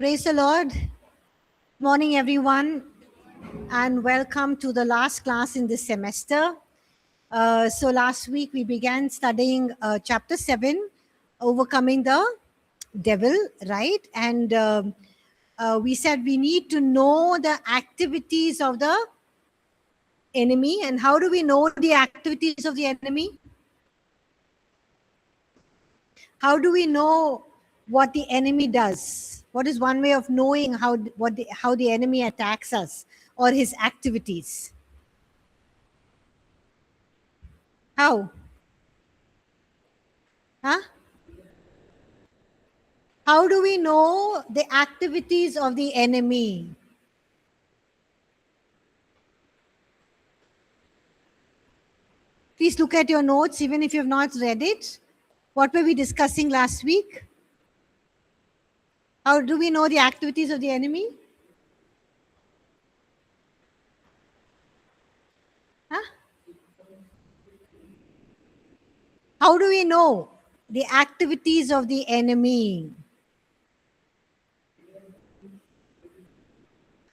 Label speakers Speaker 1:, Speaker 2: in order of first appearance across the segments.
Speaker 1: Praise the Lord. Morning, everyone, and welcome to the last class in this semester. So last week we began studying chapter 7, overcoming the devil, right? And we said we need to know the activities of the enemy. And how do we know the activities of the enemy? How do we know what the enemy does? What is one way of knowing how the enemy attacks us or his activities? How? Huh? How do we know the activities of the enemy? Please look at your notes, even if you have not read it. What were we discussing last week? How do we know the activities of the enemy? Huh? How do we know the activities of the enemy?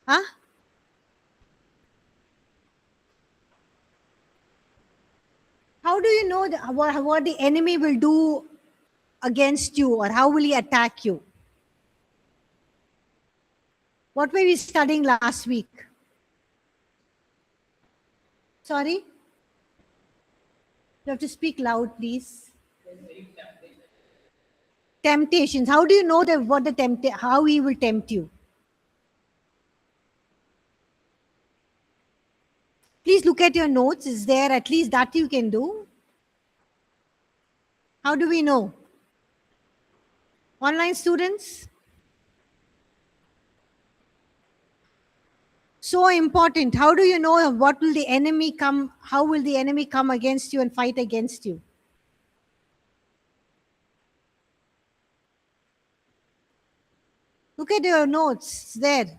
Speaker 1: Huh? How do you know what the enemy will do against you, or how will he attack you? What were we studying last week? Sorry? You have to speak loud, please. Temptations. How do you know that how he will tempt you? Please look at your notes. Is there at least that you can do? How do we know? Online students? So important. How do you know what will the enemy come? How will the enemy come against you and fight against you? Look at your notes. It's there.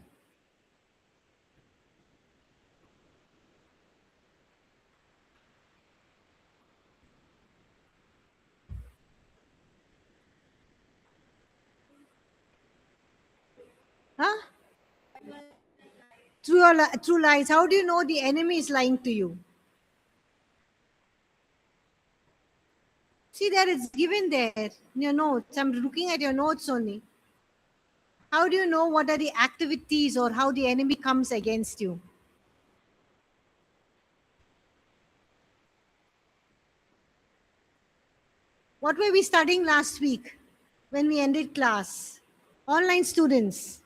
Speaker 1: Huh? Through lies. How do you know the enemy is lying to you? See, there it's given there in your notes. I'm looking at your notes only. How do you know what are the activities or how the enemy comes against you? What were we studying last week when we ended class? Online students.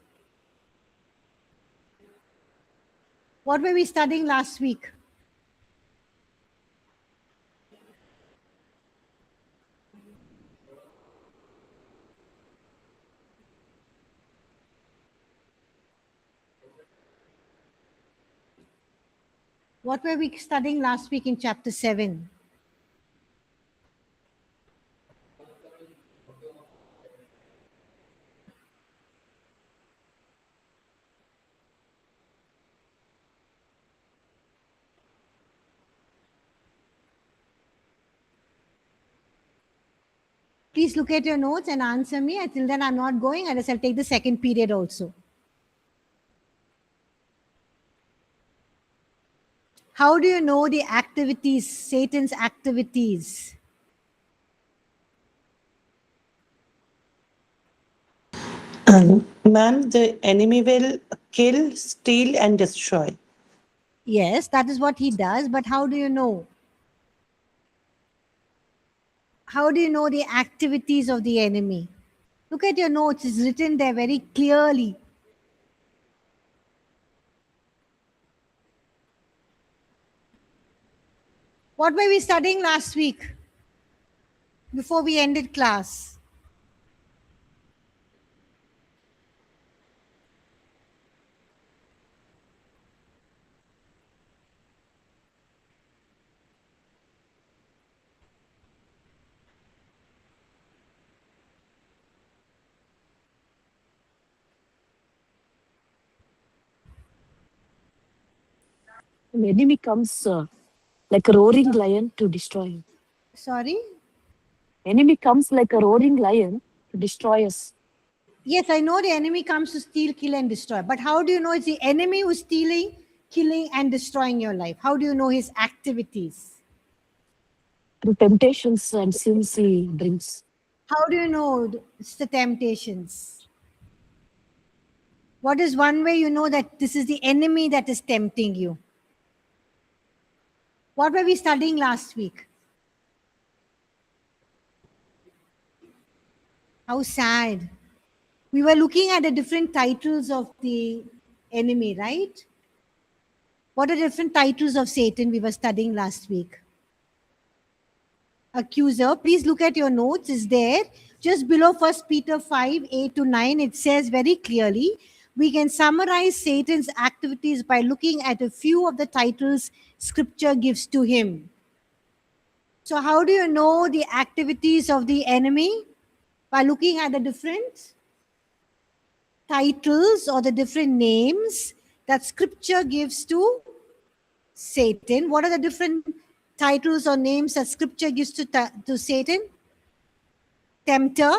Speaker 1: What were we studying last week? What were we studying last week in chapter 7? Please look at your notes and answer me. Until then, I'm not going. Unless I'll take the second period also. How do you know the activities, Satan's activities?
Speaker 2: Ma'am, the enemy will kill, steal, and destroy.
Speaker 1: Yes, that is what he does. But how do you know? How do you know the activities of the enemy? Look at your notes. It's written there very clearly. What were we studying last week before we ended class?
Speaker 3: The enemy comes like a roaring lion to destroy you.
Speaker 1: Sorry?
Speaker 3: Enemy comes like a roaring lion to destroy us.
Speaker 1: Yes, I know the enemy comes to steal, kill, and destroy. But how do you know it's the enemy who's stealing, killing, and destroying your life? How do you know his activities?
Speaker 3: Through temptations and sins he brings.
Speaker 1: How do you know it's the temptations? What is one way you know that this is the enemy that is tempting you? What were we studying last week? How sad. We were looking at the different titles of the enemy, right? What are different titles of Satan we were studying last week? Accuser. Please look at your notes. Is there just below 1 Peter 5, 8 to 9. It says very clearly, we can summarize Satan's activities by looking at a few of the titles scripture gives to him. So how do you know the activities of the enemy? By looking at the different titles or the different names that scripture gives to Satan. What are the different titles or names that scripture gives to Satan? Tempter,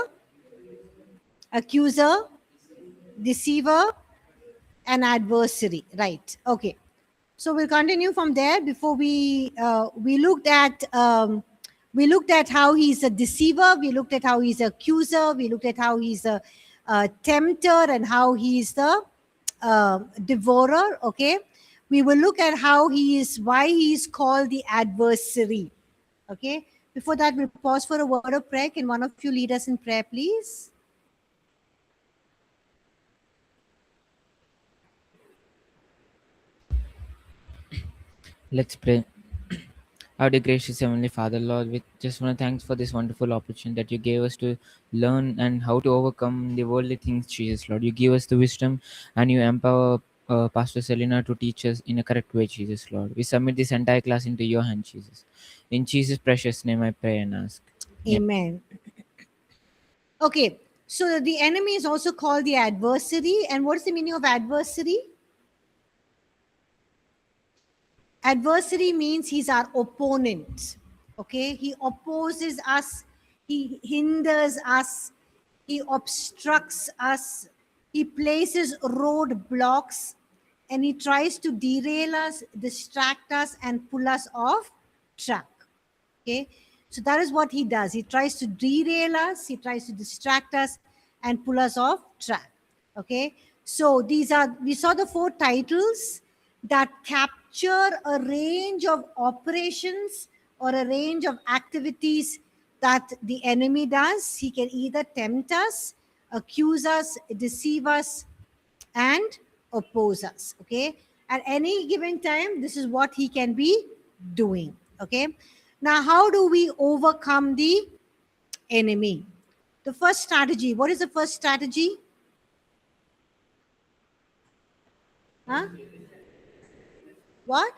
Speaker 1: accuser, deceiver, and adversary. Right. Okay. So we'll continue from there. Before we looked at how he's a deceiver. We looked at how he's an accuser. We looked at how he's a tempter and how he's the devourer. Okay. We will look at why he is called the adversary. Okay. Before that, we'll pause for a word of prayer. Can one of you lead us in prayer, please?
Speaker 4: Let's pray. Our dear gracious Heavenly Father, Lord, we just want to thanks for this wonderful opportunity that you gave us to learn and how to overcome the worldly things, Jesus, Lord. You give us the wisdom and you empower Pastor Selena to teach us in a correct way, Jesus, Lord. We submit this entire class into your hand, Jesus. In Jesus' precious name I pray and ask.
Speaker 1: Amen. Okay, so the enemy is also called the adversary. And what is the meaning of adversary? Adversary means he's our opponent. Okay, he opposes us, he hinders us, he obstructs us, he places roadblocks, and he tries to derail us, distract us, and pull us off track. Okay, so that is what he does. He tries to derail us, he tries to distract us, and pull us off track. Okay, so we saw the 4 titles that capture a range of operations or a range of activities that the enemy does. He can either tempt us, accuse us, deceive us, and oppose us. Okay, at any given time, this is what he can be doing. Okay, now how do we overcome the enemy? The first strategy. What is the first strategy? Huh? What?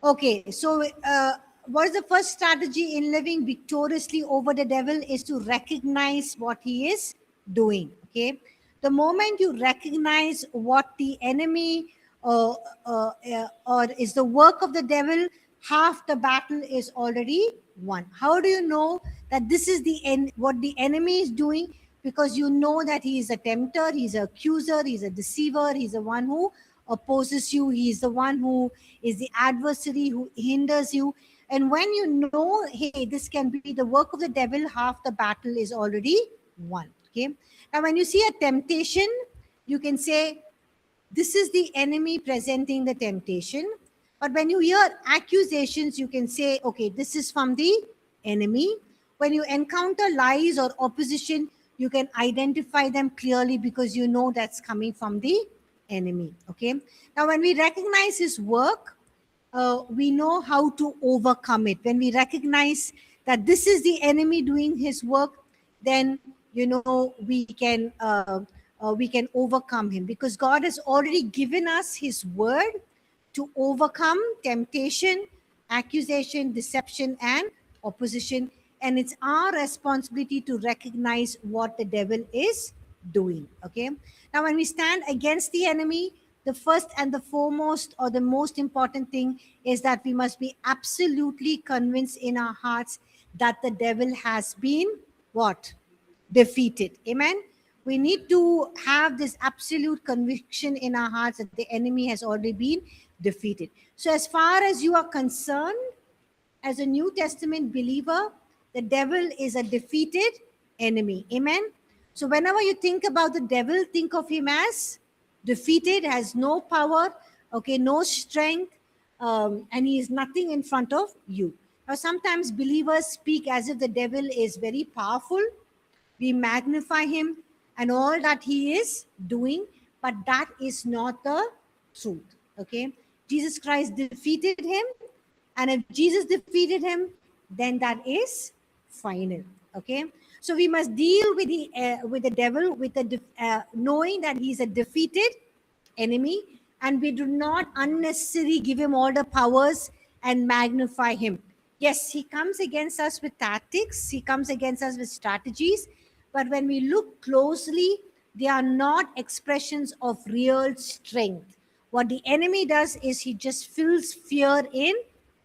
Speaker 1: Okay, so what is the first strategy in living victoriously over the devil is to recognize what he is doing. Okay, the moment you recognize what the enemy or is the work of the devil, half the battle is already won. How do you know that this is what the enemy is doing? Because you know that he is a tempter, he's an accuser, he's a deceiver, he's the one who opposes you, he is the one who is the adversary who hinders you. And when you know, hey, this can be the work of the devil, half the battle is already won. Okay, now when you see a temptation, you can say this is the enemy presenting the temptation. But when you hear accusations, you can say, okay, this is from the enemy. When you encounter lies or opposition, you can identify them clearly because you know that's coming from the enemy. Okay, now when we recognize his work, we know how to overcome it. When we recognize that this is the enemy doing his work, then we can overcome him, because God has already given us his word to overcome temptation, accusation, deception, and opposition. And it's our responsibility to recognize what the devil is doing. Okay, now when we stand against the enemy, the first and the foremost or the most important thing is that we must be absolutely convinced in our hearts that the devil has been what? Defeated. Amen. We need to have this absolute conviction in our hearts that the enemy has already been defeated. So, as far as you are concerned, as a New Testament believer, the devil is a defeated enemy. Amen. So, whenever you think about the devil, think of him as defeated, has no power, okay, no strength, and he is nothing in front of you. Now, sometimes believers speak as if the devil is very powerful. We magnify him and all that he is doing, but that is not the truth. Okay, Jesus Christ defeated him, and if Jesus defeated him, then that is final. Okay, so we must deal with the devil with the knowing that he's a defeated enemy, and we do not unnecessarily give him all the powers and magnify him. Yes, he comes against us with tactics, he comes against us with strategies, but when we look closely, they are not expressions of real strength. What the enemy does is he just fills fear in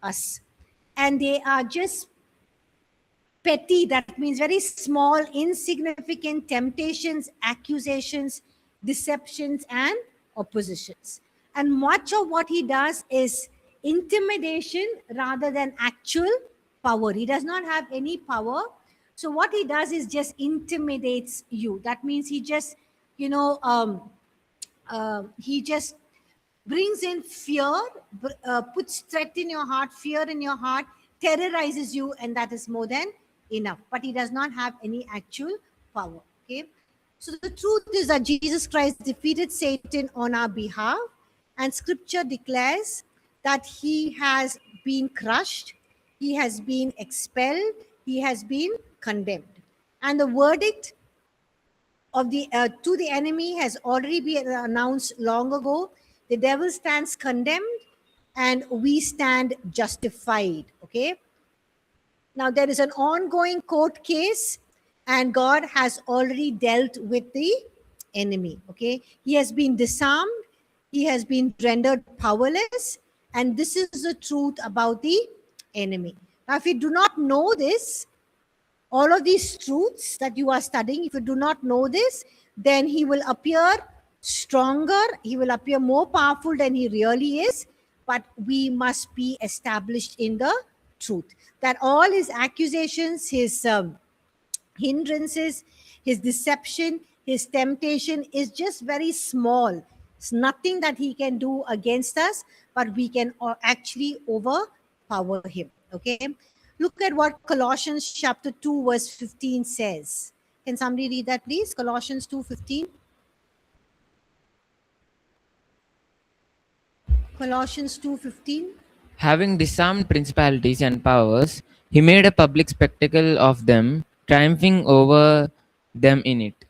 Speaker 1: us, and they are just petty, that means very small, insignificant temptations, accusations, deceptions, and oppositions. And much of what he does is intimidation rather than actual power. He does not have any power. So what he does is just intimidates you. That means he just, he just brings in fear, puts threat in your heart, fear in your heart, terrorizes you, and that is more than enough. But he does not have any actual power. Okay. So the truth is that Jesus Christ defeated Satan on our behalf, and scripture declares that he has been crushed, he has been expelled, he has been condemned. And the verdict of the to the enemy has already been announced long ago. The devil stands condemned and we stand justified. Okay. Now there is an ongoing court case, and God has already dealt with the enemy. Okay. He has been disarmed, he has been rendered powerless, and this is the truth about the enemy. Now, if you do not know this, all of these truths that you are studying, if you do not know this, then he will appear stronger, he will appear more powerful than he really is. But we must be established in the truth that all his accusations, his hindrances, his deception, his temptation is just very small. It's nothing that he can do against us, but we can actually overpower him. Okay. Look at what Colossians chapter 2 verse 15 says. Can somebody read that, please? Colossians 2:15. Colossians 2:15.
Speaker 4: Having disarmed principalities and powers, he made a public spectacle of them, triumphing over them in it.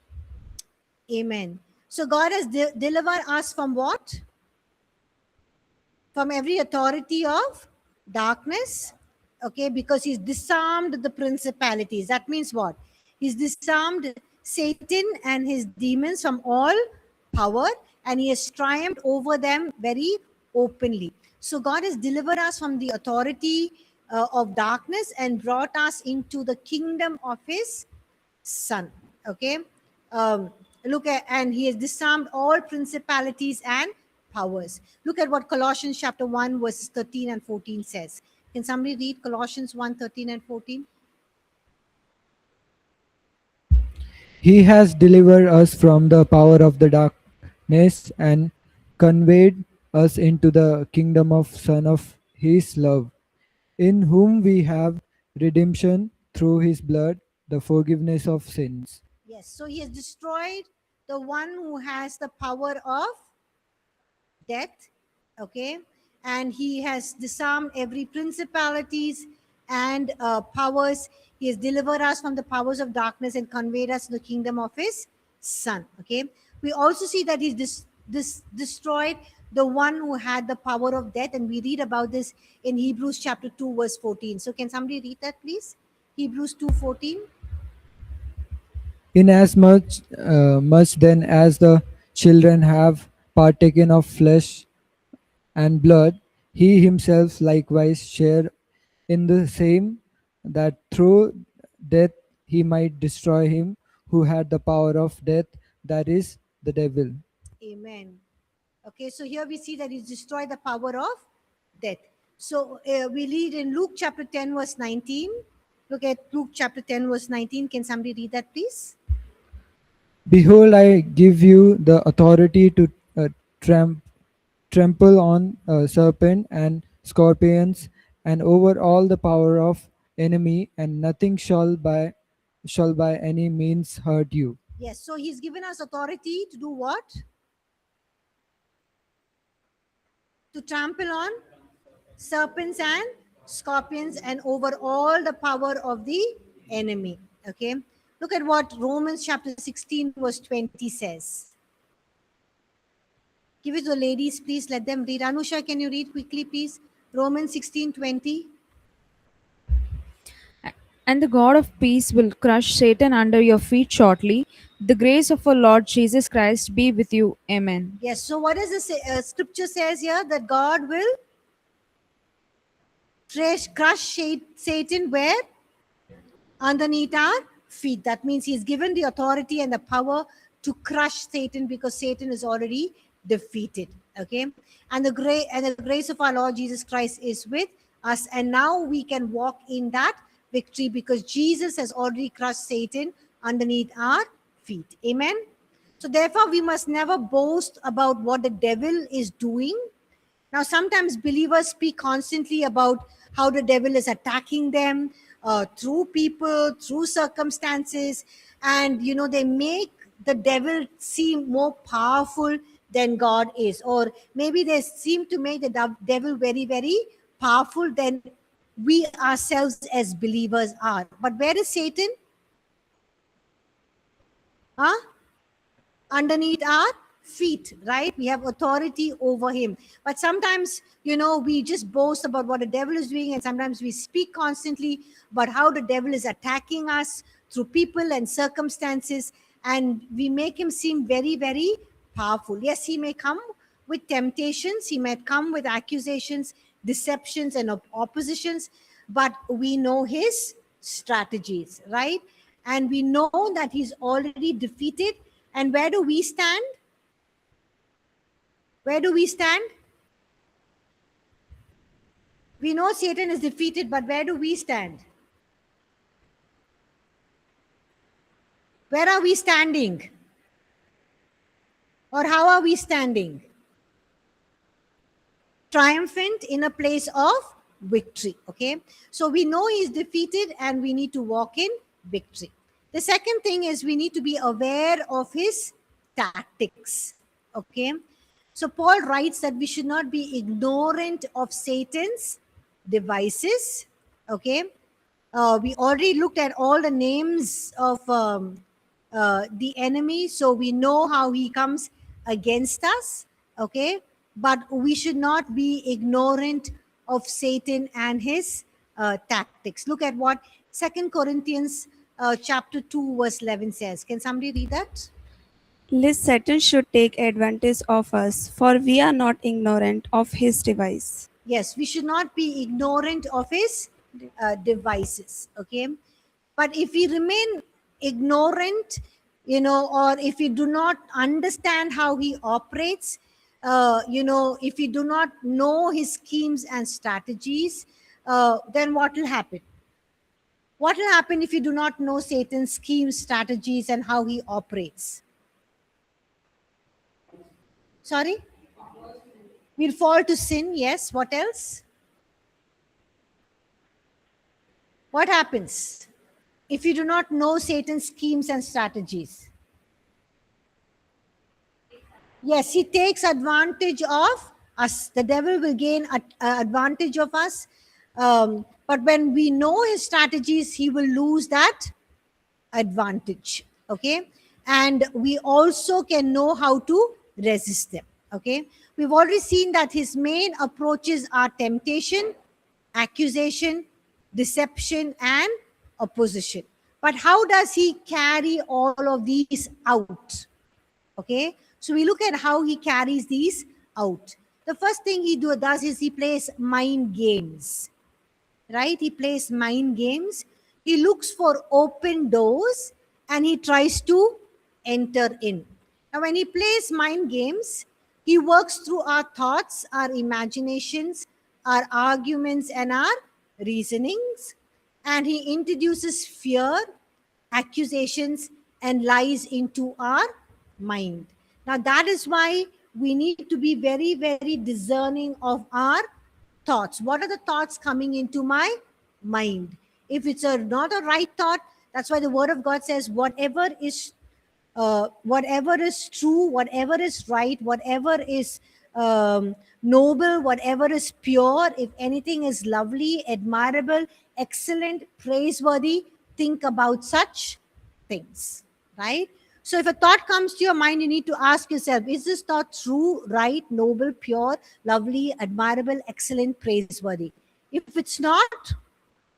Speaker 1: Amen. So God has delivered us from what? From every authority of darkness. Okay, because he's disarmed the principalities. That means what? He's disarmed Satan and his demons from all power, and he has triumphed over them very openly. So God has delivered us from the authority of darkness and brought us into the kingdom of his son. Okay. Look at, and he has disarmed all principalities and powers. Look at what Colossians chapter 1 verses 13 and 14 says. Can somebody read Colossians 1, 13 and 14?
Speaker 5: He has delivered us from the power of the darkness and conveyed us into the kingdom of Son of His love, in whom we have redemption through His blood, the forgiveness of sins.
Speaker 1: Yes, so he has destroyed the one who has the power of death. Okay, and he has disarmed every principalities and powers. He has delivered us from the powers of darkness and conveyed us to the kingdom of his son. Okay, we also see that he's destroyed the one who had the power of death, and we read about this in Hebrews chapter 2 verse 14. So can somebody read that, please? Hebrews 2:14.
Speaker 5: Inasmuch much then as the children have partaken of flesh and blood, he himself likewise shared in the same, that through death he might destroy him who had the power of death, that is, the devil.
Speaker 1: Amen. Okay, so here we see that he's destroyed the power of death. So we read in Luke chapter 10, verse 19. Look at Luke chapter 10, verse 19. Can somebody read that, please?
Speaker 5: Behold, I give you the authority to trample on serpent and scorpions and over all the power of enemy, and nothing shall by any means hurt you.
Speaker 1: Yes, so he's given us authority to do what? To trample on serpents and scorpions and over all the power of the enemy. Okay, look at what Romans chapter 16, verse 20 says. Give it to the ladies, please. Let them read. Anusha, can you read quickly, please? Romans 16:20.
Speaker 6: And the God of peace will crush Satan under your feet shortly. The grace of our Lord Jesus Christ be with you. Amen.
Speaker 1: Yes. So, what does the scripture says here? That God will crush Satan where? Underneath our feet. That means he's given the authority and the power to crush Satan because Satan is already defeated. Okay, and the grace of our Lord Jesus Christ is with us, and now we can walk in that victory because Jesus has already crushed Satan underneath our feet. Amen. So therefore we must never boast about what the devil is doing. Now, sometimes believers speak constantly about how the devil is attacking them through people, through circumstances, and they make the devil seem more powerful than God is, or maybe they seem to make the devil very, very powerful than we ourselves as believers are. But where is Satan? Underneath our feet, right? We have authority over him. But sometimes, we just boast about what the devil is doing, and sometimes we speak constantly about how the devil is attacking us through people and circumstances, and we make him seem very, very powerful. Yes, he may come with temptations, he may come with accusations, deceptions, and oppositions, but we know his strategies, right? And we know that he's already defeated. And where do we stand? Where do we stand? We know Satan is defeated, but where do we stand? Where are we standing? Or how are we standing? Triumphant in a place of victory. Okay, so we know he is defeated and we need to walk in victory. The second thing is we need to be aware of his tactics. Okay, so Paul writes that we should not be ignorant of Satan's devices. Okay, we already looked at all the names of the enemy, so we know how he comes against us. Okay, but we should not be ignorant of Satan and his tactics. Look at what 2 Corinthians chapter 2 verse 11 says. Can somebody read that?
Speaker 7: Lest Satan should take advantage of us, for we are not ignorant of his device.
Speaker 1: Yes, we should not be ignorant of his devices. Okay, but if we remain ignorant, or if we do not understand how he operates, if we do not know his schemes and strategies, then what will happen? What will happen if you do not know Satan's schemes, strategies, and how he operates? Sorry? We'll fall to sin, yes. What else? What happens if you do not know Satan's schemes and strategies? Yes, he takes advantage of us. The devil will gain advantage of us. But when we know his strategies, he will lose that advantage. Okay. And we also can know how to resist them. Okay. We've already seen that his main approaches are temptation, accusation, deception, and opposition. But how does he carry all of these out? Okay. So we look at how he carries these out. The first thing he does is he plays mind games. Right? He plays mind games. He looks for open doors and he tries to enter in. Now, when he plays mind games, he works through our thoughts, our imaginations, our arguments, and our reasonings. And he introduces fear, accusations, and lies into our mind. Now, that is why we need to be very, very discerning of our thoughts. What are the thoughts coming into my mind? If it's not a right thought, that's why the word of God says, whatever is true, whatever is right, whatever is noble, whatever is pure, if anything is lovely, admirable, excellent, praiseworthy, think about such things, right? So if a thought comes to your mind, you need to ask yourself, is this thought true, right, noble, pure, lovely, admirable, excellent, praiseworthy? If it's not,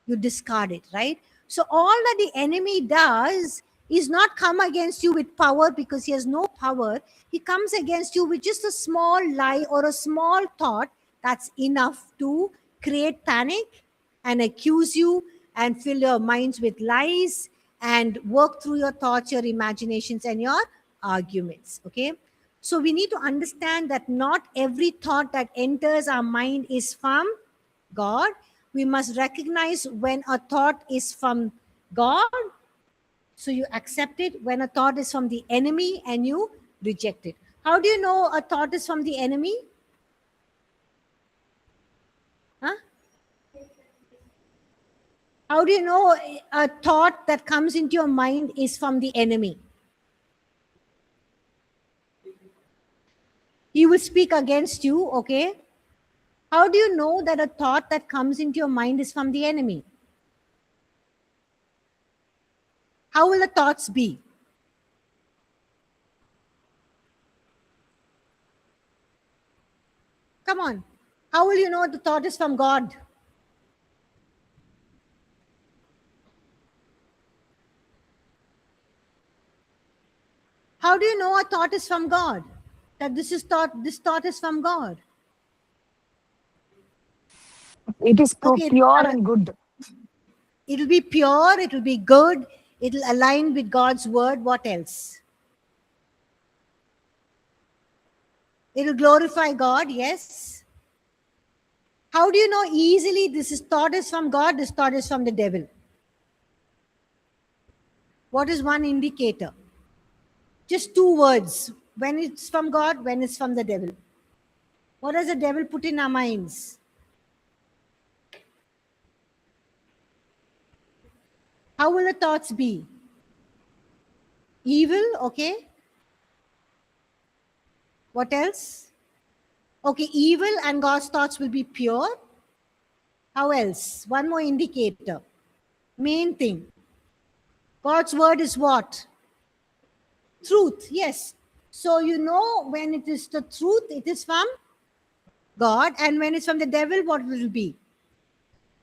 Speaker 1: you discard it, right? So all that the enemy does is not come against you with power, because he has no power. He comes against you with just a small lie or a small thought that's enough to create panic and accuse you and fill your minds with lies and work through your thoughts, your imaginations, and your arguments. Okay. So we need to understand that not every thought that enters our mind is from God. We must recognize when a thought is from God, so you accept it. When a thought is from the enemy, and you reject it. How do you know a thought is from the enemy? Huh? How do you know a thought that comes into your mind is from the enemy? He will speak against you, okay? How do you know that a thought that comes into your mind is from the enemy? How will the thoughts be? Come on. How will you know the thought is from God? How do you know a thought is from God? That this thought is from God.
Speaker 3: It is
Speaker 1: Okay,
Speaker 3: pure and good.
Speaker 1: It will be pure, it will be good, it will align with God's word. What else? It will glorify God, yes. How do you know easily thought is from God, this thought is from the devil? What is one indicator? Just two words. When it's from God, when it's from the devil. What does the devil put in our minds? How will the thoughts be? Evil, okay. What else? Okay, evil, and God's thoughts will be pure. How else? One more indicator. Main thing. God's word is what? Truth, yes. So you know when it is the truth, it is from God. And when it's from the devil, what will it be?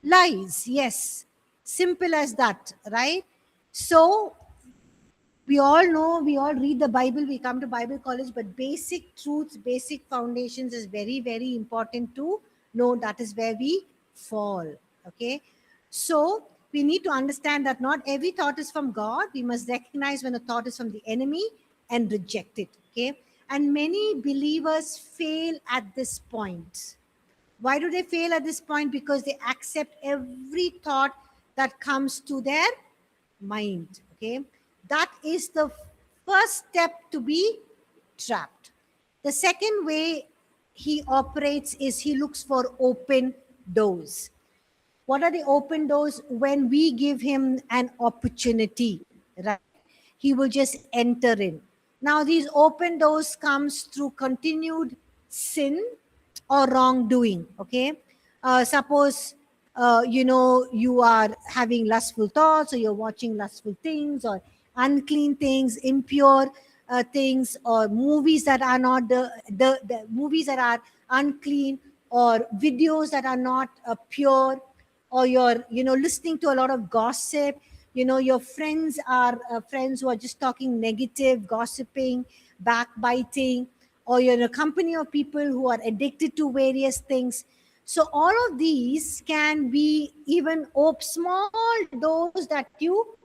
Speaker 1: Lies, yes. Simple as that, right? So we all know, we all read the Bible, we come to Bible college, but basic truths, basic foundations is very, very important to know. That is where we fall, okay? So we need to understand that not every thought is from God. We must recognize when a thought is from the enemy and reject it, okay? And many believers fail at this point. Why do they fail at this point? Because they accept every thought that comes to their mind, okay? That is the first step to be trapped. The second way he operates is he looks for open doors. What are the open doors? When we give him an opportunity, right? He will just enter in. Now, these open doors comes through continued sin or wrongdoing, okay? Suppose, you are having lustful thoughts, or you're watching lustful things, or unclean things, impure things, or movies that are not the movies that are unclean, or videos that are not pure, or you're listening to a lot of gossip. Your friends are friends who are just talking negative, gossiping, backbiting, or you're in a company of people who are addicted to various things. So all of these can be even small doors that you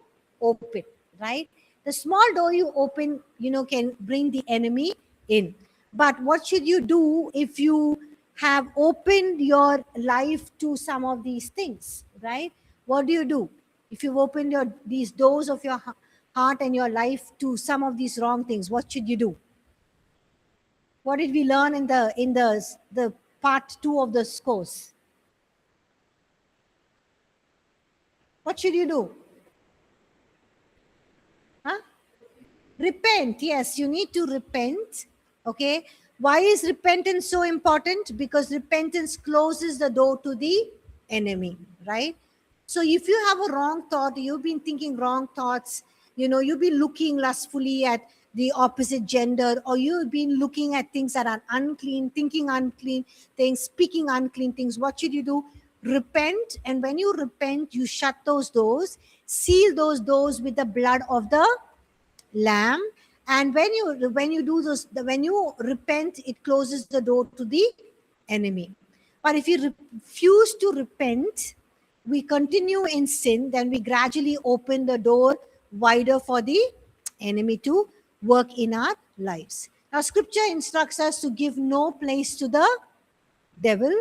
Speaker 1: open, right? The small door you open, can bring the enemy in. But what should you do if you have opened your life to some of these things, right? What do? If you've opened these doors of your heart and your life to some of these wrong things, what should you do? What did we learn in the part 2 of this course? What should you do? Huh? Repent. Yes, you need to repent. Okay. Why is repentance so important? Because repentance closes the door to the enemy, right? So if you have a wrong thought, you've been thinking wrong thoughts, you've been looking lustfully at the opposite gender, or you've been looking at things that are unclean, thinking unclean things, speaking unclean things, what should you do? Repent. And when you repent, you shut those doors, seal those doors with the blood of the lamb. And when you do this, when you repent, it closes the door to the enemy. But if you refuse to repent, we continue in sin, then we gradually open the door wider for the enemy to work in our lives. Now scripture instructs us to give no place to the devil.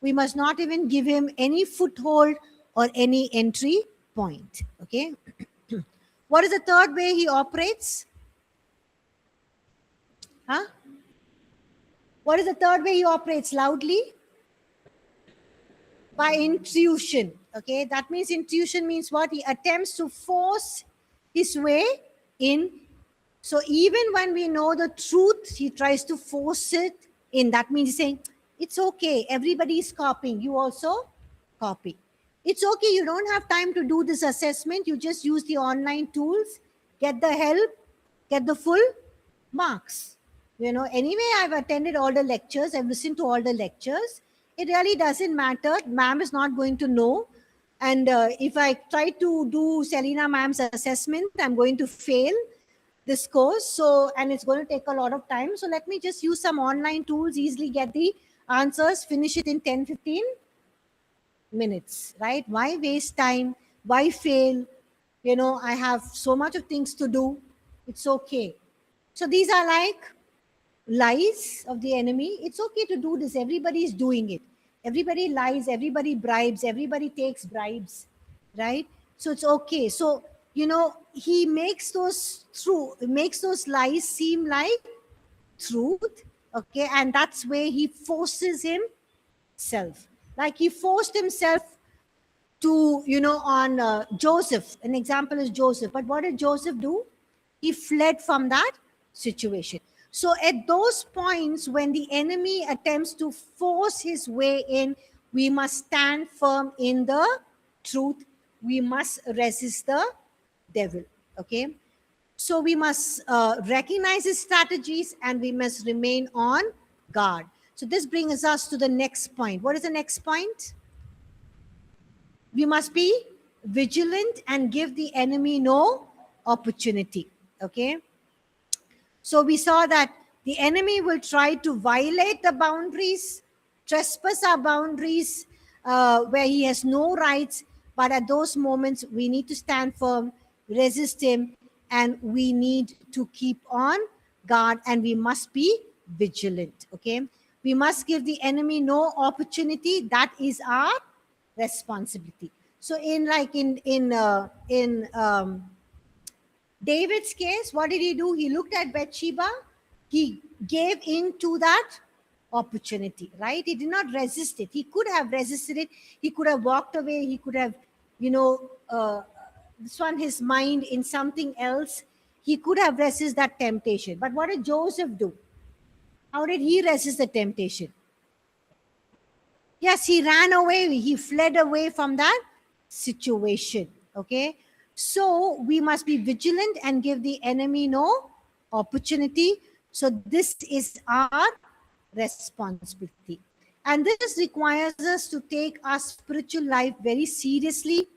Speaker 1: We must not even give him any foothold or any entry point. Okay. What is the third way he operates? Huh? What is the third way he operates? Loudly? By intrusion. Okay, that means intrusion means what? He attempts to force his way in. So even when we know the truth, he tries to force it in. That means he's saying, it's okay, everybody is copying, you also copy. It's okay, you don't have time to do this assessment, you just use the online tools, get the help, get the full marks. Anyway, I've attended all the lectures, I've listened to all the lectures. It really doesn't matter. Ma'am is not going to know. And if I try to do Selena ma'am's assessment, I'm going to fail this course. So, and it's going to take a lot of time. So let me just use some online tools, easily get the answers, finish it in 10-15 minutes, right? Why waste time? Why fail? I have so much of things to do. It's okay. So these are like lies of the enemy. It's okay to do this. Everybody is doing it. Everybody lies, everybody bribes, everybody takes bribes, right? So it's okay. So, he makes those lies seem like truth. Okay. And that's where he forces himself. Like he forced himself to, on Joseph. An example is Joseph. But what did Joseph do? He fled from that situation. So at those points when the enemy attempts to force his way in, we must stand firm in the truth. We must resist the devil. Okay. So we must recognize his strategies and we must remain on guard. So this brings us to the next point. What is the next point? We must be vigilant and give the enemy no opportunity. Okay. So we saw that the enemy will try to violate the boundaries, trespass our boundaries where he has no rights. But at those moments, we need to stand firm, resist him, and we need to keep on guard and we must be vigilant. Okay. We must give the enemy no opportunity. That is our responsibility. So in David's case, what did he do? He looked at Bathsheba. He gave in to that opportunity, right? He did not resist it. He could have resisted it. He could have walked away. He could have, swung his mind in something else. He could have resisted that temptation. But what did Joseph do? How did he resist the temptation? Yes, he ran away. He fled away from that situation. Okay. So we must be vigilant and give the enemy no opportunity. So this is our responsibility. And this requires us to take our spiritual life very seriously,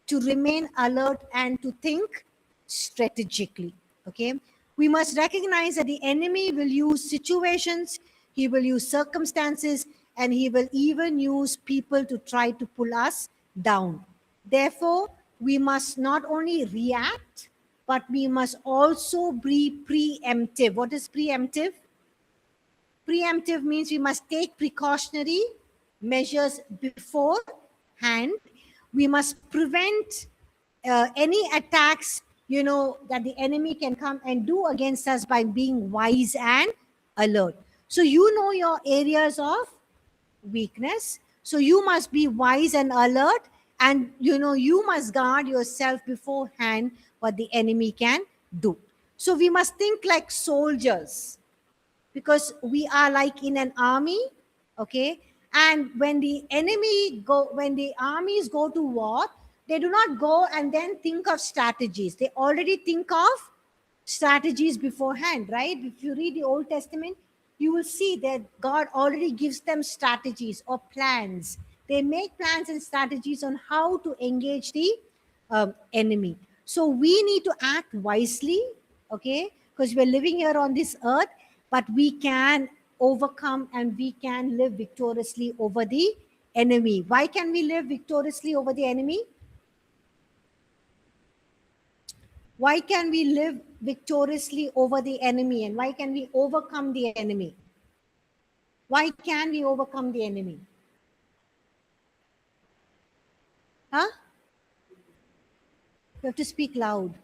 Speaker 1: to remain alert and to think strategically. Okay. We must recognize that the enemy will use situations, he will use circumstances, and he will even use people to try to pull us down. Therefore, we must not only react, but we must also be preemptive. What is preemptive? Preemptive means we must take precautionary measures beforehand. We must prevent any attacks, that the enemy can come and do against us by being wise and alert. So you know your areas of weakness. So you must be wise and alert, and you must guard yourself beforehand what the enemy can do. So we must think like soldiers, because we are like in an army, okay? And when the armies go to war, they do not go and then think of strategies. They already think of strategies beforehand, right? If you read the Old Testament, you will see that God already gives them strategies or plans. They make plans and strategies on how to engage the enemy. So we need to act wisely, okay? Because we're living here on this earth, but we can overcome and we can live victoriously over the enemy. Why can we live victoriously over the enemy? Why can we live victoriously over the enemy, and why can we overcome the enemy? Why can we overcome the enemy? Huh? You have to speak loud.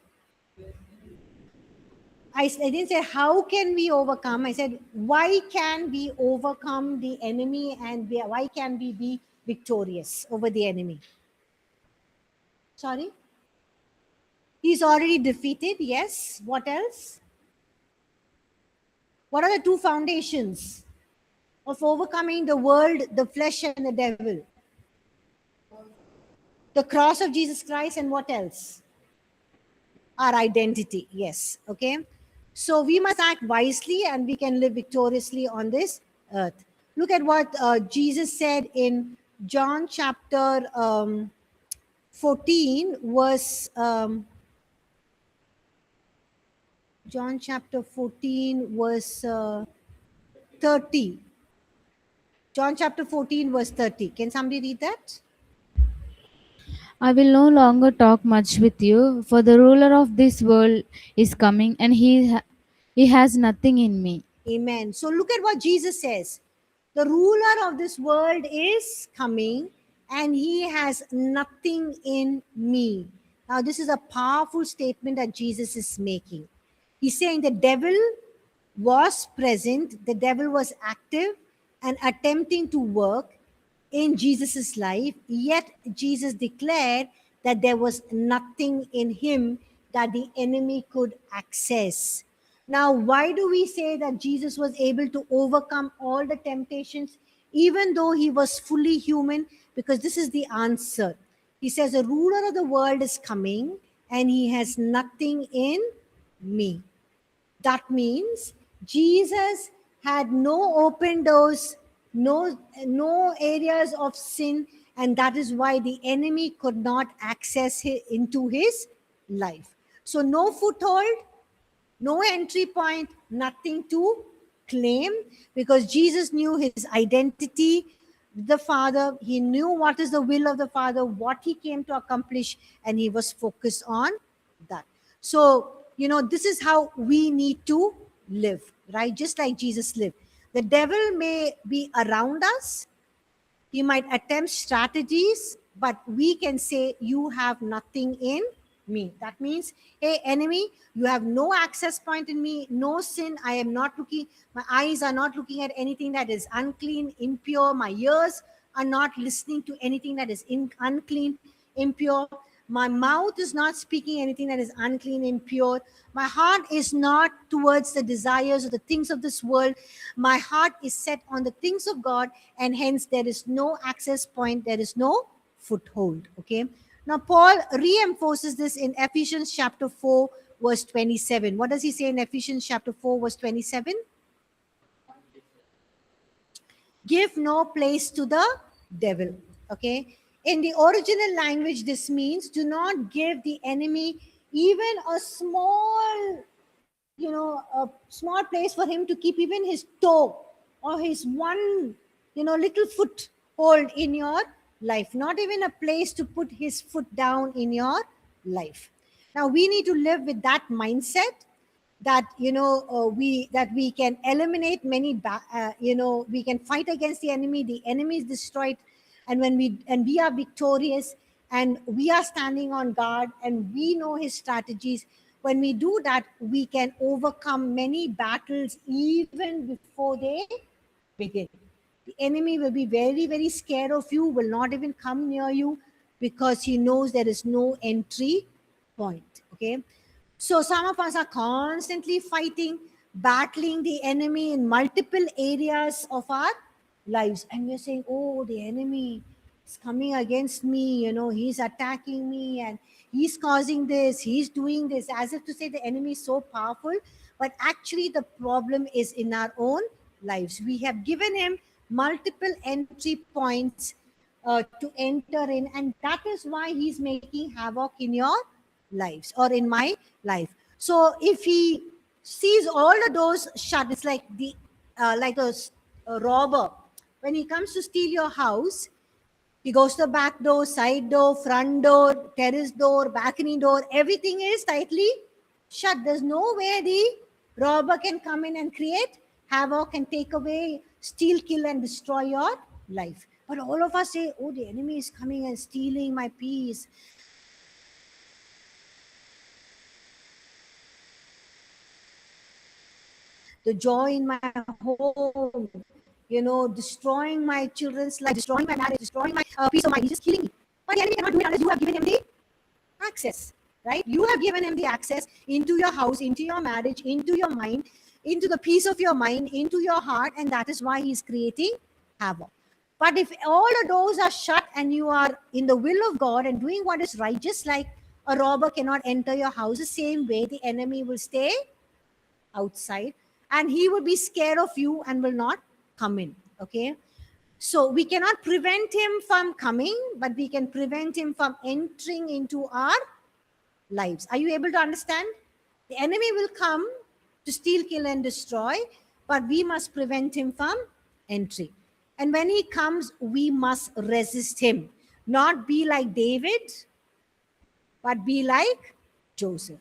Speaker 1: I didn't say how can we overcome. I said why can we overcome the enemy, and why can we be victorious over the enemy? Sorry? He's already defeated, yes. What else? What are the two foundations of overcoming the world, the flesh, and the devil? The cross of Jesus Christ, and what else? Our identity, yes. Okay. So we must act wisely and we can live victoriously on this earth. Look at what Jesus said in John chapter 14, verse John chapter 14, verse 30. John chapter 14, verse 30. Can somebody read that?
Speaker 8: I will no longer talk much with you, for the ruler of this world is coming, and he has nothing in me.
Speaker 1: Amen. So look at what Jesus says. The ruler of this world is coming, and he has nothing in me. Now, this is a powerful statement that Jesus is making. He's saying the devil was present, the devil was active and attempting to work in Jesus's life, yet Jesus declared that there was nothing in him that the enemy could access. Now, why do we say that Jesus was able to overcome all the temptations, even though he was fully human? Because this is the answer. He says, the ruler of the world is coming, and he has nothing in me. That means Jesus had no open doors, no areas of sin, and that is why the enemy could not access into his life. So no foothold, no entry point, nothing to claim, because Jesus knew his identity, the Father. He knew what is the will of the Father, what he came to accomplish, and he was focused on that. So, this is how we need to live, right? Just like Jesus lived. The devil may be around us. He might attempt strategies, but we can say, you have nothing in me. That means, hey, enemy, you have no access point in me, no sin. I am not looking, my eyes are not looking at anything that is unclean, impure. My ears are not listening to anything that is unclean, impure. My mouth is not speaking anything that is unclean, impure. My heart is not towards the desires or the things of this world. My heart is set on the things of God, and hence there is no access point, there is no foothold. Okay. Now, Paul reinforces this in Ephesians chapter 4, verse 27. What does he say in Ephesians chapter 4, verse 27? Give no place to the devil. Okay. In the original language, this means do not give the enemy even a small, a small place for him to keep even his toe or his one, little foothold in your life, not even a place to put his foot down in your life. Now we need to live with that mindset, that we can eliminate many we can fight against the enemy is destroyed, and when we are victorious, and we are standing on guard, and we know his strategies. When we do that, we can overcome many battles even before they begin. The enemy will be very, very scared of you, will not even come near you, because he knows there is no entry point. Okay. So some of us are constantly fighting, battling the enemy in multiple areas of our lives. And we're saying, oh, the enemy is coming against me, he's attacking me, and he's causing this, he's doing this, as if to say the enemy is so powerful. But actually the problem is in our own lives. We have given him multiple entry points to enter in, and that is why he's making havoc in your lives or in my life. So if he sees all the doors shut, it's like a robber. When he comes to steal your house, he goes to the back door, side door, front door, terrace door, balcony door. Everything is tightly shut. There's no way the robber can come in and create havoc and take away, steal, kill, and destroy your life. But all of us say, oh, the enemy is coming and stealing my peace. The joy in my home, destroying my children's life, destroying my marriage, destroying my peace of mind. He's just killing me. But the enemy cannot do it unless you have given him the access, right? You have given him the access into your house, into your marriage, into your mind, into the peace of your mind, into your heart, and that is why he's creating havoc. But if all the doors are shut and you are in the will of God and doing what is right, just like a robber cannot enter your house, the same way the enemy will stay outside, and he would be scared of you and will not come in. Okay. So we cannot prevent him from coming, but we can prevent him from entering into our lives. Are you able to understand? The enemy will come to steal, kill, and destroy, but we must prevent him from entry. And when he comes, we must resist him. Not be like David, but be like Joseph.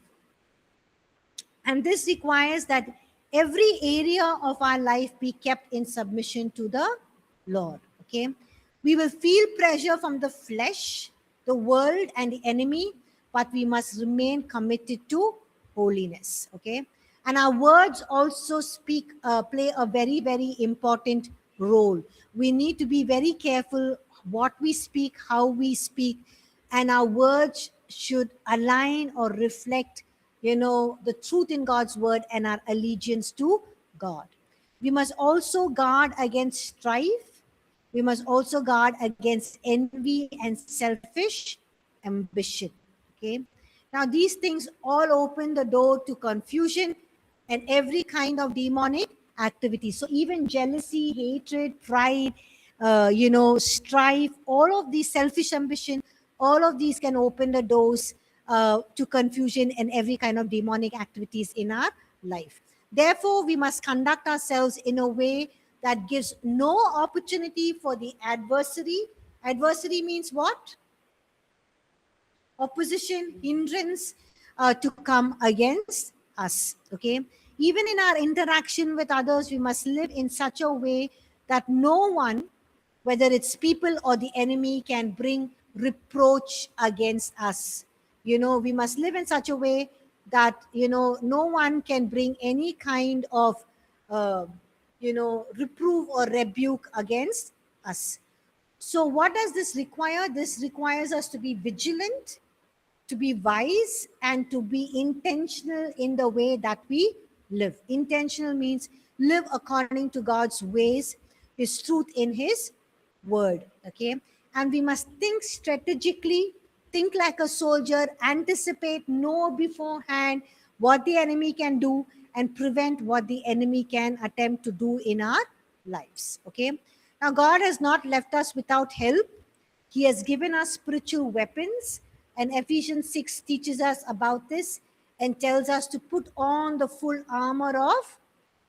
Speaker 1: And this requires that every area of our life be kept in submission to the Lord. Okay. We will feel pressure from the flesh, the world, and the enemy, but we must remain committed to holiness. Okay. And our words also play a very, very important role. We need to be very careful what we speak, how we speak, and our words should align or reflect the truth in God's word and our allegiance to God. We must also guard against strife. We must also guard against envy and selfish ambition. Okay. Now these things all open the door to confusion and every kind of demonic activity. So even jealousy, hatred, pride, strife, all of these, selfish ambition, all of these can open the doors to confusion and every kind of demonic activities in our life. Therefore, we must conduct ourselves in a way that gives no opportunity for the adversary. Adversary means what? Opposition, hindrance to come against us. Okay. Even in our interaction with others, we must live in such a way that no one, whether it's people or the enemy, can bring reproach against us. We must live in such a way that, no one can bring any kind of, reprove or rebuke against us. So what does this require? This requires us to be vigilant, to be wise, and to be intentional in the way that we live. Intentional means live according to God's ways, his truth in his word. Okay. And we must think strategically, think like a soldier, anticipate, know beforehand what the enemy can do, and prevent what the enemy can attempt to do in our lives. Okay. Now, God has not left us without help. He has given us spiritual weapons, and Ephesians 6 teaches us about this and tells us to put on the full armor of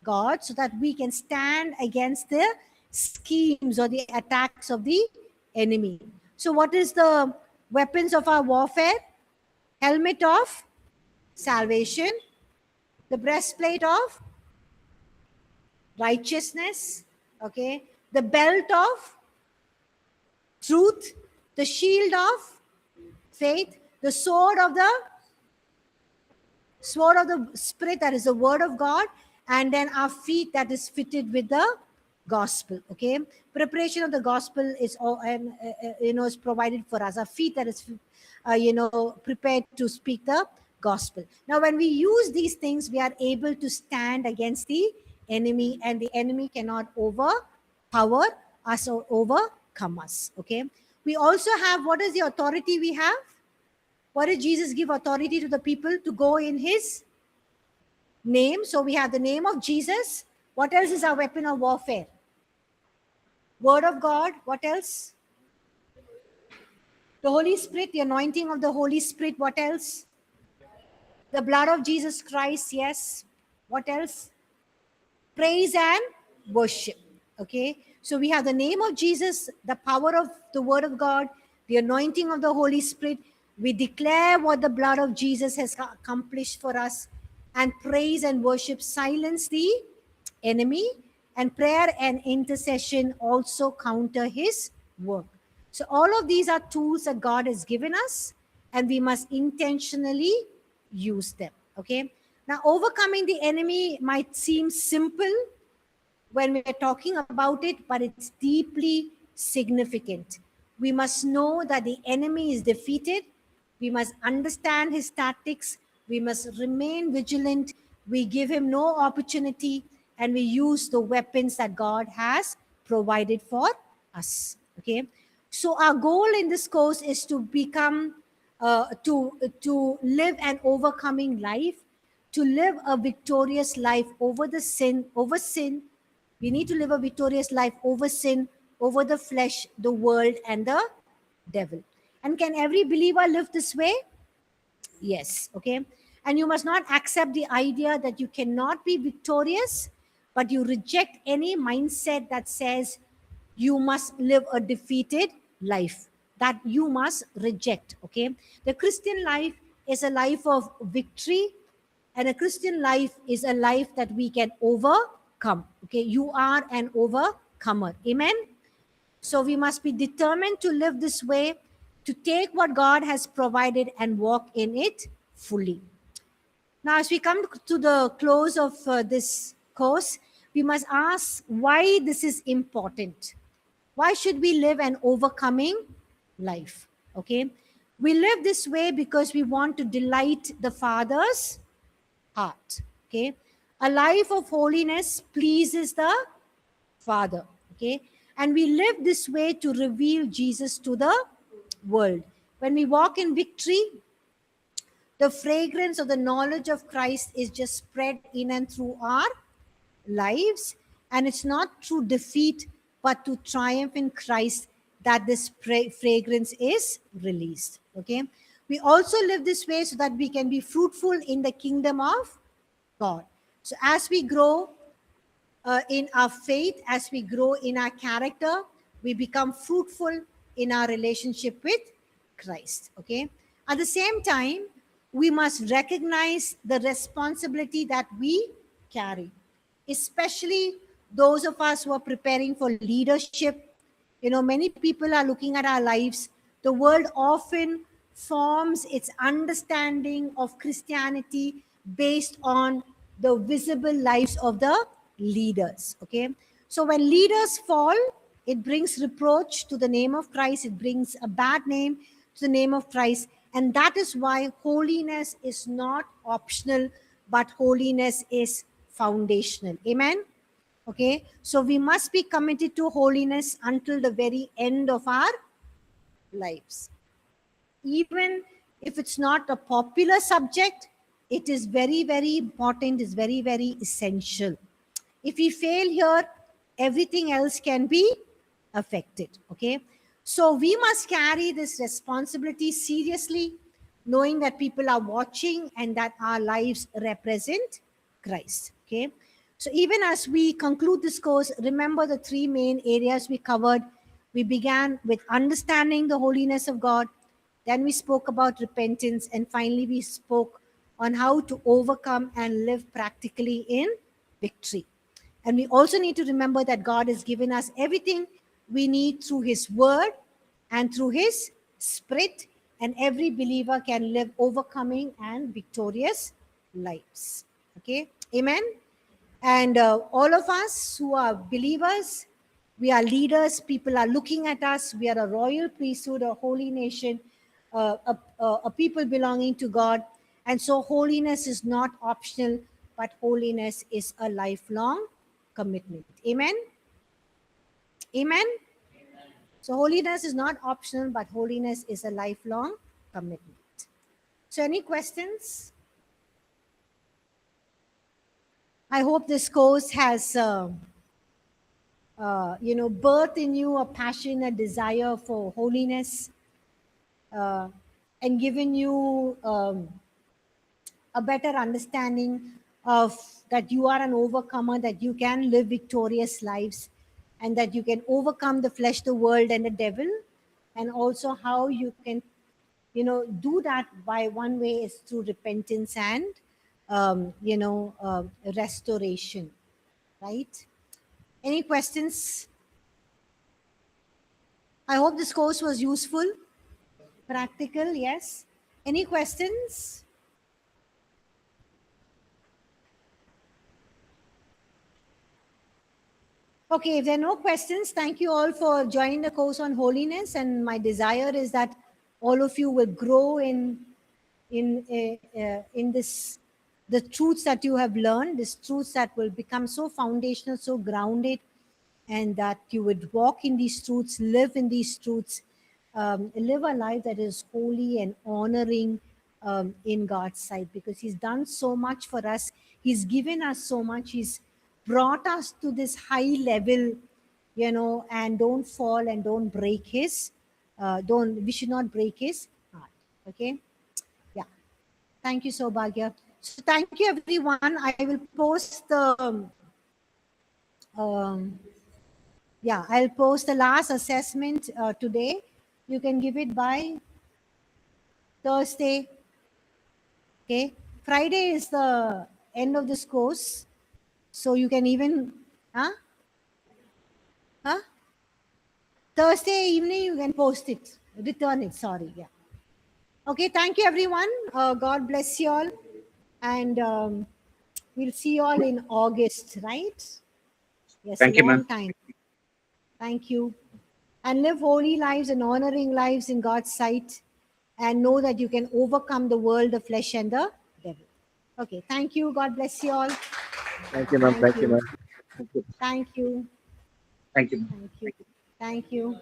Speaker 1: God so that we can stand against the schemes or the attacks of the enemy. So what is the weapons of our warfare? Helmet of salvation, the breastplate of righteousness, okay, the belt of truth, the shield of faith, the sword of the spirit, that is the word of God, and then our feet that is fitted with the gospel. Okay, preparation of the gospel is all and is provided for us. Our feet that is prepared to speak the gospel. Now when we use these things, we are able to stand against the enemy, and the enemy cannot overpower us or overcome us. Okay, we also have, what is the authority we have? What did Jesus give authority to the people? To go in his name. So we have the name of Jesus. What else is our weapon of warfare? Word of God. What else? The Holy Spirit, the anointing of the Holy Spirit. What else? The blood of Jesus Christ. Yes. What else? Praise and worship. Okay. So we have the name of Jesus, the power of the word of God, the anointing of the Holy Spirit. We declare what the blood of Jesus has accomplished for us, and praise and worship silence the enemy, and prayer and intercession also counter his work. So all of these are tools that God has given us, and we must intentionally use them. Okay. Now, overcoming the enemy might seem simple when we're talking about it, but it's deeply significant. We must know that the enemy is defeated. We must understand his tactics. We must remain vigilant. We give him no opportunity, and we use the weapons that God has provided for us. Okay. So our goal in this course is to become, to live an overcoming life, to live a victorious life over sin. We need to live a victorious life over sin, over the flesh, the world, and the devil. And can every believer live this way? Yes. Okay. And you must not accept the idea that you cannot be victorious, but you reject any mindset that says you must live a defeated life. That you must reject. Okay. The Christian life is a life of victory, and a Christian life is a life that we can overcome. Okay. You are an overcomer. Amen. So we must be determined to live this way, to take what God has provided and walk in it fully. Now, as we come to the close of this course, we must ask why this is important. Why should we live an overcoming life? Okay. We live this way because we want to delight the Father's heart. Okay. A life of holiness pleases the Father. Okay. And we live this way to reveal Jesus to the world. When we walk in victory, the fragrance of the knowledge of Christ is just spread in and through our lives. And it's not through defeat, but to triumph in Christ that this fragrance is released. Okay. We also live this way so that we can be fruitful in the kingdom of God. So as we grow in our faith, as we grow in our character, we become fruitful in our relationship with Christ. Okay. At the same time, we must recognize the responsibility that we carry, especially those of us who are preparing for leadership. Many people are looking at our lives. The world often forms its understanding of Christianity based on the visible lives of the leaders. Okay. So when leaders fall, it brings reproach to the name of Christ. It brings a bad name to the name of Christ. And that is why holiness is not optional, but holiness is foundational. Amen. Okay. So we must be committed to holiness until the very end of our lives. Even if it's not a popular subject, it is very, very important, is very, very essential. If we fail here, everything else can be affected. Okay. So we must carry this responsibility seriously, knowing that people are watching and that our lives represent Christ. Okay. So even as we conclude this course, remember the three main areas we covered. We began with understanding the holiness of God. Then we spoke about repentance. And finally, we spoke on how to overcome and live practically in victory. And we also need to remember that God has given us everything we need through His Word and through His Spirit. And every believer can live overcoming and victorious lives. Okay? Amen? And all of us who are believers, we are leaders, people are looking at us, we are a royal priesthood, a holy nation, a people belonging to God. And so holiness is not optional, but holiness is a lifelong commitment. Amen? Amen? So holiness is not optional, but holiness is a lifelong commitment. So any questions? I hope this course has birth in you a passion, a desire for holiness, and given you a better understanding of that you are an overcomer, that you can live victorious lives, and that you can overcome the flesh, the world, and the devil, and also how you can, do that by one way is through repentance and, restoration, right? Any questions? I hope this course was useful, practical, yes. Any questions? Okay, if there are no questions, thank you all for joining the course on holiness. And my desire is that all of you will grow in this, the truths that you have learned, these truths that will become so foundational, so grounded, and that you would walk in these truths, live in these truths, live a life that is holy and honoring in God's sight, because He's done so much for us. He's given us so much. He's brought us to this high level, and don't fall and don't break His, we should not break His heart. Okay. Yeah. Thank you, Sobhagya. So thank you, everyone. I will post the, I'll post the last assessment today. You can give it by Thursday. Okay. Friday is the end of this course. So you can even, Thursday evening, you can post it, return it, sorry. Yeah. Okay. Thank you, everyone. God bless you all. And we'll see you all in August, right? Yes,
Speaker 9: Thank you,
Speaker 1: long
Speaker 9: ma'am.
Speaker 1: time. Thank you. And live holy lives and honoring lives in God's sight, and know that you can overcome the world, the flesh, and the devil. Okay, thank you. God bless you all.
Speaker 9: Thank you, ma'am.
Speaker 1: Thank
Speaker 9: Thank you,
Speaker 1: you.
Speaker 9: ma'am. Thank you.
Speaker 1: Thank you.
Speaker 9: Thank you, ma'am.
Speaker 1: Thank you. Thank you.